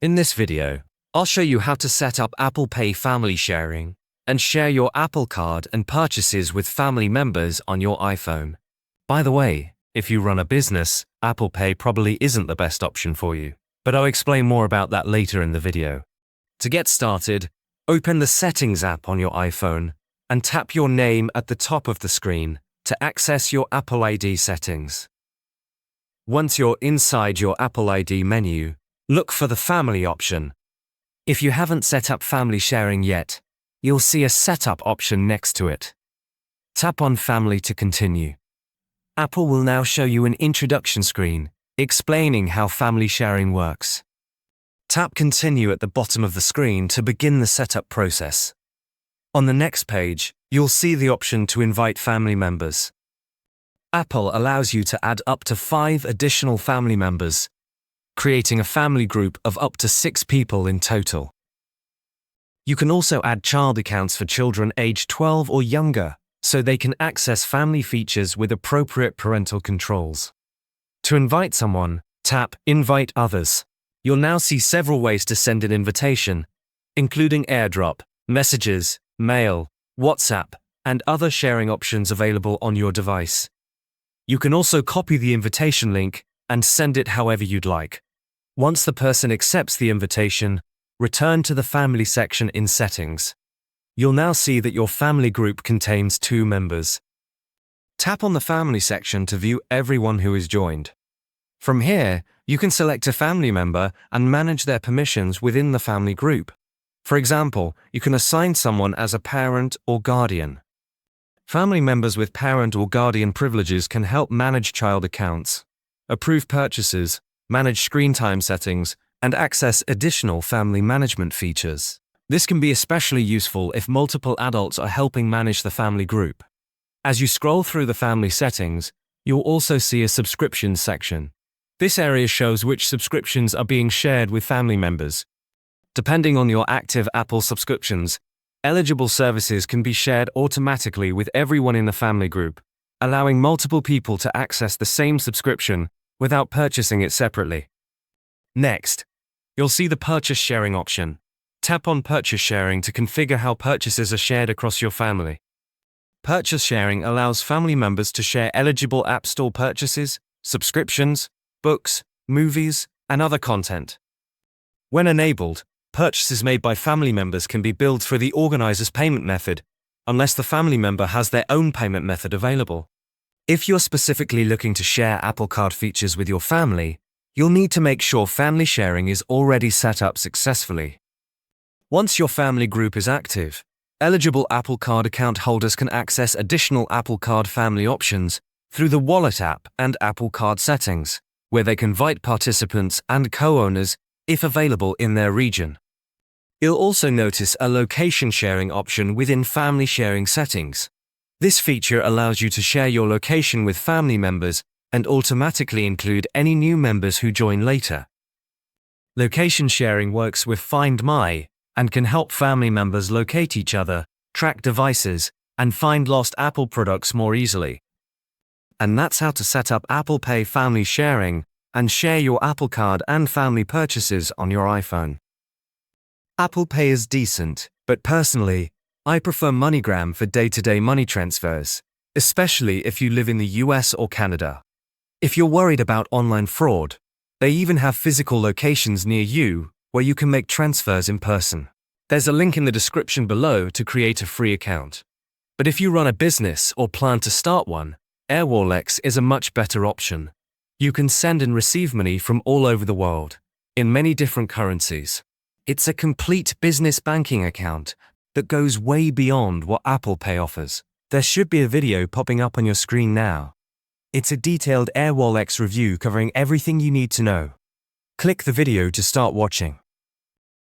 In this video, I'll show you how to set up Apple Pay family sharing and share your Apple Card and purchases with family members on your iPhone. By the way, if you run a business, Apple Pay probably isn't the best option for you, but I'll explain more about that later in the video. To get started, open the Settings app on your iPhone and tap your name at the top of the screen to access your Apple ID settings. Once you're inside your Apple ID menu, look for the Family option. If you haven't set up family sharing yet, you'll see a Setup option next to it. Tap on Family to continue. Apple will now show you an introduction screen explaining how family sharing works. Tap Continue at the bottom of the screen to begin the setup process. On the next page, you'll see the option to invite family members. Apple allows you to add up to 5 additional family members, creating a family group of up to 6 people in total. You can also add child accounts for children aged 12 or younger, so they can access family features with appropriate parental controls. To invite someone, tap Invite Others. You'll now see several ways to send an invitation, including AirDrop, messages, mail, WhatsApp, and other sharing options available on your device. You can also copy the invitation link and send it however you'd like. Once the person accepts the invitation, return to the Family section in Settings. You'll now see that your family group contains 2 members. Tap on the Family section to view everyone who is joined. From here, you can select a family member and manage their permissions within the family group. For example, you can assign someone as a parent or guardian. Family members with parent or guardian privileges can help manage child accounts, approve purchases, manage screen time settings, and access additional family management features. This can be especially useful if multiple adults are helping manage the family group. As you scroll through the family settings, you'll also see a subscriptions section. This area shows which subscriptions are being shared with family members. Depending on your active Apple subscriptions, eligible services can be shared automatically with everyone in the family group, allowing multiple people to access the same subscription without purchasing it separately. Next, you'll see the Purchase Sharing option. Tap on Purchase Sharing to configure how purchases are shared across your family. Purchase Sharing allows family members to share eligible App Store purchases, subscriptions, books, movies, and other content. When enabled, purchases made by family members can be billed through the organizer's payment method, unless the family member has their own payment method available. If you're specifically looking to share Apple Card features with your family, you'll need to make sure family sharing is already set up successfully. Once your family group is active, eligible Apple Card account holders can access additional Apple Card family options through the Wallet app and Apple Card settings, where they can invite participants and co-owners if available in their region. You'll also notice a location sharing option within family sharing settings. This feature allows you to share your location with family members and automatically include any new members who join later. Location sharing works with Find My and can help family members locate each other, track devices, and find lost Apple products more easily. And that's how to set up Apple Pay family sharing and share your Apple Card and family purchases on your iPhone. Apple Pay is decent, but personally, I prefer MoneyGram for day-to-day money transfers, especially if you live in the US or Canada. If you're worried about online fraud, they even have physical locations near you where you can make transfers in person. There's a link in the description below to create a free account. But if you run a business or plan to start one, AirWallex is a much better option. You can send and receive money from all over the world, in many different currencies. It's a complete business banking account that goes way beyond what Apple Pay offers. There should be a video popping up on your screen now. It's a detailed AirWallex review covering everything you need to know. Click the video to start watching.